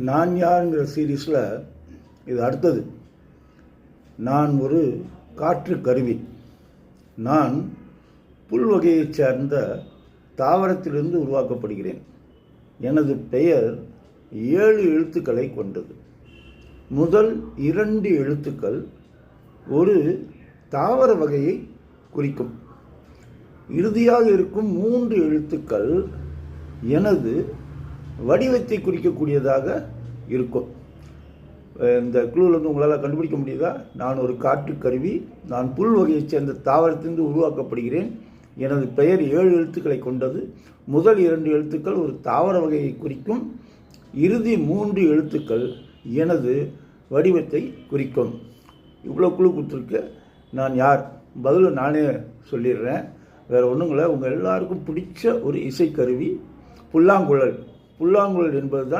நான் யாருங்கிற சீரீஸில் இது அடுத்தது. நான் ஒரு காற்று கருவி. நான் புல் வகையைச் சேர்ந்த தாவரத்திலிருந்து உருவாக்கப்படுகிறேன். எனது பெயர் 7 எழுத்துக்களை கொண்டது. முதல் 2 எழுத்துக்கள் ஒரு தாவர வகையை குறிக்கும். இறுதியாக இருக்கும் 3 எழுத்துக்கள் எனது வடிவத்தை குறிக்கக்கூடியதாக இருக்கும். இந்த குழுவிலிருந்து உங்களால் கண்டுபிடிக்க முடியுதா? நான் ஒரு காற்று கருவி. நான் புல் வகையைச் சேர்ந்த தாவரத்திலிருந்து உருவாக்கப்படுகிறேன். எனது பெயர் 7 எழுத்துக்களை கொண்டது. முதல் 2 எழுத்துக்கள் ஒரு தாவர வகையை குறிக்கும். இறுதி 3 எழுத்துக்கள் எனது வடிவத்தை குறிக்கும். இவ்வளோ குழு கொடுத்துருக்கு. நான் யார்? பதில் நானே சொல்லிடுறேன். வேறு ஒன்றுங்கள, உங்கள் எல்லாருக்கும் பிடிச்ச ஒரு இசைக்கருவி புல்லாங்குழல். புல்லாங்குழல் என்பது தான்